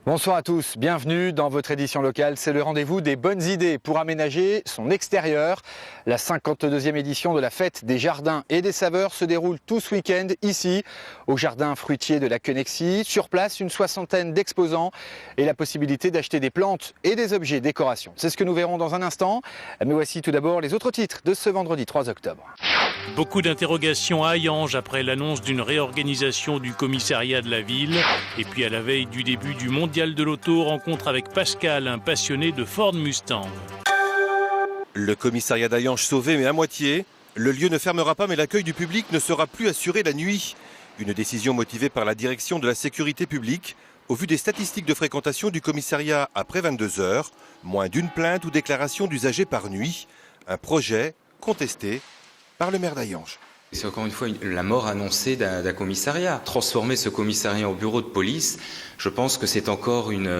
Bonsoir à tous, bienvenue dans votre édition locale. C'est le rendez-vous des bonnes idées pour aménager son extérieur. La 52e édition de la fête des jardins et des saveurs se déroule tout ce week-end ici, au jardin fruitier de la Quenexy. Sur place, une soixantaine d'exposants et la possibilité d'acheter des plantes et des objets décoration. C'est ce que nous verrons dans un instant. Mais voici tout d'abord les autres titres de ce vendredi 3 octobre. Beaucoup d'interrogations à Hayange après l'annonce d'une réorganisation du commissariat de la ville. Et puis à la veille du début du mondial de l'auto, rencontre avec Pascal, un passionné de Ford Mustang. Le commissariat d'Hayange sauvé, mais à moitié. Le lieu ne fermera pas, mais l'accueil du public ne sera plus assuré la nuit. Une décision motivée par la direction de la sécurité publique. Au vu des statistiques de fréquentation du commissariat après 22 h, moins d'une plainte ou déclaration d'usagers par nuit. Un projet contesté par le maire d'Hayange. C'est encore une fois la mort annoncée d'un commissariat. Transformer ce commissariat en bureau de police, je pense que c'est encore une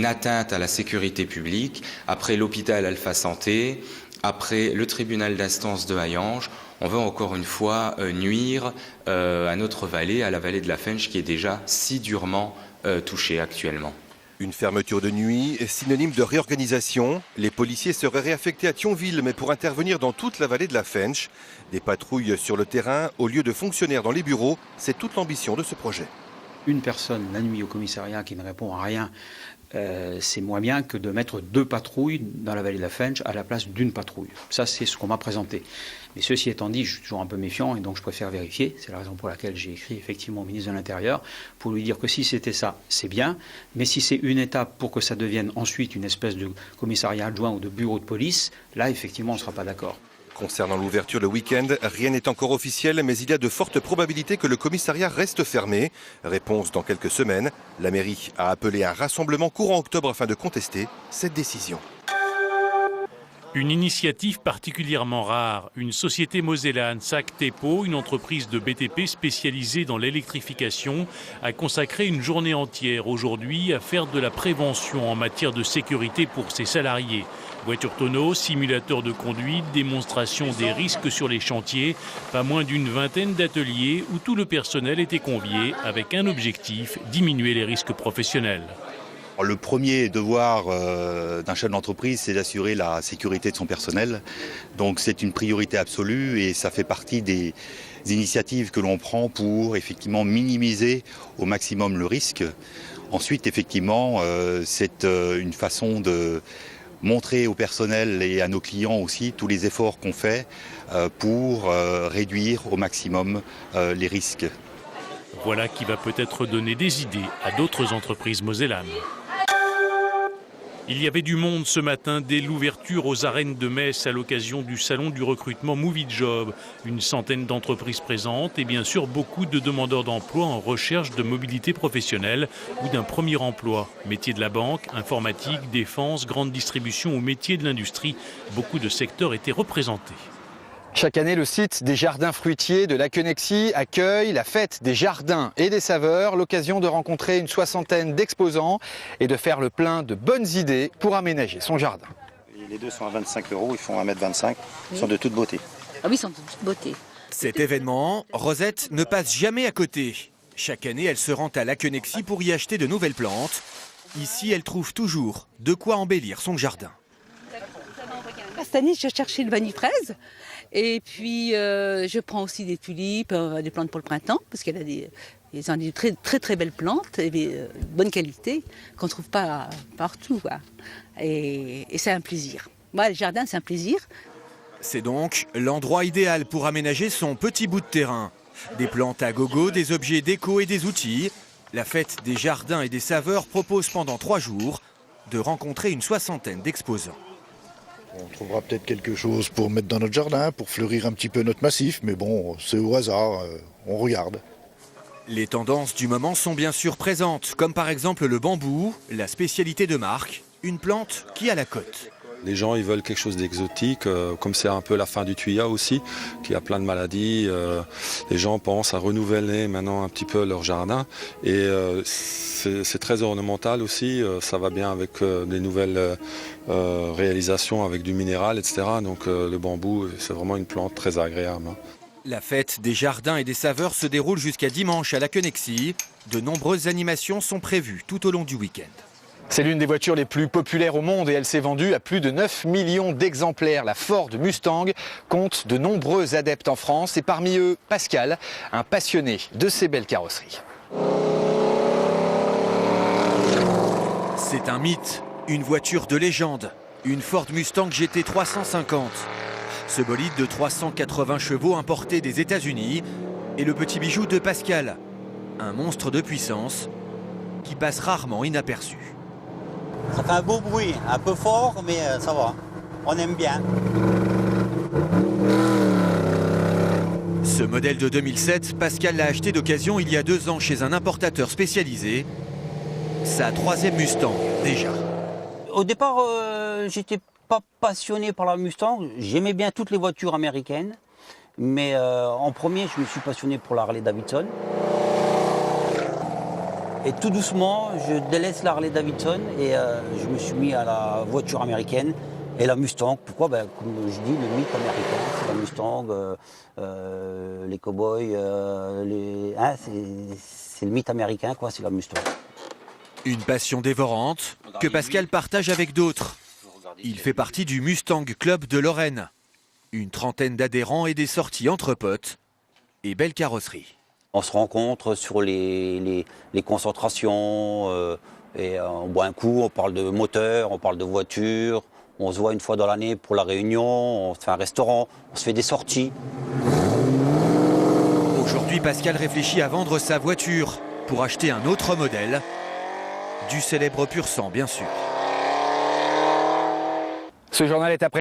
atteinte à la sécurité publique. Après l'hôpital Alpha Santé, après le tribunal d'instance de Hayange, on va encore une fois nuire à notre vallée, à la vallée de la Fensch, qui est déjà si durement touchée actuellement. Une fermeture de nuit est synonyme de réorganisation. Les policiers seraient réaffectés à Thionville, mais pour intervenir dans toute la vallée de la Fensch. Des patrouilles sur le terrain au lieu de fonctionnaires dans les bureaux, c'est toute l'ambition de ce projet. Une personne la nuit au commissariat qui ne répond à rien, c'est moins bien que de mettre 2 patrouilles dans la vallée de la Fensch à la place d'une patrouille. Ça, c'est ce qu'on m'a présenté. Mais ceci étant dit, je suis toujours un peu méfiant et donc je préfère vérifier. C'est la raison pour laquelle j'ai écrit effectivement au ministre de l'Intérieur pour lui dire que si c'était ça, c'est bien. Mais si c'est une étape pour que ça devienne ensuite une espèce de commissariat adjoint ou de bureau de police, là, effectivement, on ne sera pas d'accord. Concernant l'ouverture le week-end, rien n'est encore officiel, mais il y a de fortes probabilités que le commissariat reste fermé. Réponse dans quelques semaines. La mairie a appelé un rassemblement courant octobre afin de contester cette décision. Une initiative particulièrement rare. Une société mosellane, SAC-TEPO, une entreprise de BTP spécialisée dans l'électrification, a consacré une journée entière aujourd'hui à faire de la prévention en matière de sécurité pour ses salariés. Voitures tonneaux, simulateurs de conduite, démonstration des risques sur les chantiers, pas moins d'une vingtaine d'ateliers où tout le personnel était convié avec un objectif, diminuer les risques professionnels. Le premier devoir d'un chef d'entreprise, c'est d'assurer la sécurité de son personnel. Donc c'est une priorité absolue et ça fait partie des initiatives que l'on prend pour effectivement minimiser au maximum le risque. Ensuite, effectivement, c'est une façon de montrer au personnel et à nos clients aussi tous les efforts qu'on fait pour réduire au maximum les risques. Voilà qui va peut-être donner des idées à d'autres entreprises mosellanes. Il y avait du monde ce matin dès l'ouverture aux arènes de Metz à l'occasion du salon du recrutement Movie Job. Une centaine d'entreprises présentes et bien sûr beaucoup de demandeurs d'emploi en recherche de mobilité professionnelle ou d'un premier emploi. Métiers de la banque, informatique, défense, grande distribution ou métiers de l'industrie, beaucoup de secteurs étaient représentés. Chaque année, le site des jardins fruitiers de la Quenexy accueille la fête des jardins et des saveurs, l'occasion de rencontrer une soixantaine d'exposants et de faire le plein de bonnes idées pour aménager son jardin. Les deux sont à 25 €, ils font 1,25 m, ils sont de toute beauté. Ah oui, ils sont de toute beauté. Cet événement, Rosette ne passe jamais à côté. Chaque année, elle se rend à la Quenexy pour y acheter de nouvelles plantes. Ici, elle trouve toujours de quoi embellir son jardin. Cette année, je cherchais le vanille-fraise. Et puis, je prends aussi des tulipes, des plantes pour le printemps, parce qu'elle a des très, très, très belles plantes, et de bonne qualité, qu'on ne trouve pas partout, quoi. Et c'est un plaisir. Moi, le jardin, c'est un plaisir. C'est donc l'endroit idéal pour aménager son petit bout de terrain. Des plantes à gogo, des objets déco et des outils. La fête des jardins et des saveurs propose pendant 3 jours de rencontrer une soixantaine d'exposants. On trouvera peut-être quelque chose pour mettre dans notre jardin, pour fleurir un petit peu notre massif, mais bon, c'est au hasard, on regarde. Les tendances du moment sont bien sûr présentes, comme par exemple le bambou, la spécialité de Marc, une plante qui a la cote. Les gens ils veulent quelque chose d'exotique, comme c'est un peu la fin du tuya aussi, qui a plein de maladies. Les gens pensent à renouveler maintenant un petit peu leur jardin. Et c'est très ornemental aussi, ça va bien avec des nouvelles réalisations avec du minéral, etc. Donc le bambou, c'est vraiment une plante très agréable. La fête des jardins et des saveurs se déroule jusqu'à dimanche à la Quenexie. De nombreuses animations sont prévues tout au long du week-end. C'est l'une des voitures les plus populaires au monde et elle s'est vendue à plus de 9 millions d'exemplaires. La Ford Mustang compte de nombreux adeptes en France et parmi eux Pascal, un passionné de ces belles carrosseries. C'est un mythe, une voiture de légende, une Ford Mustang GT 350. Ce bolide de 380 chevaux importé des États-Unis est le petit bijou de Pascal, un monstre de puissance qui passe rarement inaperçu. Ça fait un beau bruit, un peu fort, mais ça va, on aime bien. Ce modèle de 2007, Pascal l'a acheté d'occasion il y a 2 ans chez un importateur spécialisé. Sa 3e Mustang, déjà. Au départ, j'étais pas passionné par la Mustang. J'aimais bien toutes les voitures américaines. Mais en premier, je me suis passionné pour la Harley-Davidson. Et tout doucement, je délaisse la Harley-Davidson et je me suis mis à la voiture américaine. Et la Mustang, pourquoi? Comme je dis, le mythe américain, c'est la Mustang, les cow-boys, c'est le mythe américain, quoi, c'est la Mustang. Une passion dévorante que Pascal partage avec d'autres. Il fait partie du Mustang Club de Lorraine. Une trentaine d'adhérents et des sorties entre potes et belles carrosseries. On se rencontre sur les concentrations, et on boit un coup, on parle de moteur, on parle de voiture. On se voit une fois dans l'année pour la réunion, on se fait un restaurant, on se fait des sorties. Aujourd'hui, Pascal réfléchit à vendre sa voiture pour acheter un autre modèle, du célèbre pur sang bien sûr. Ce journal est après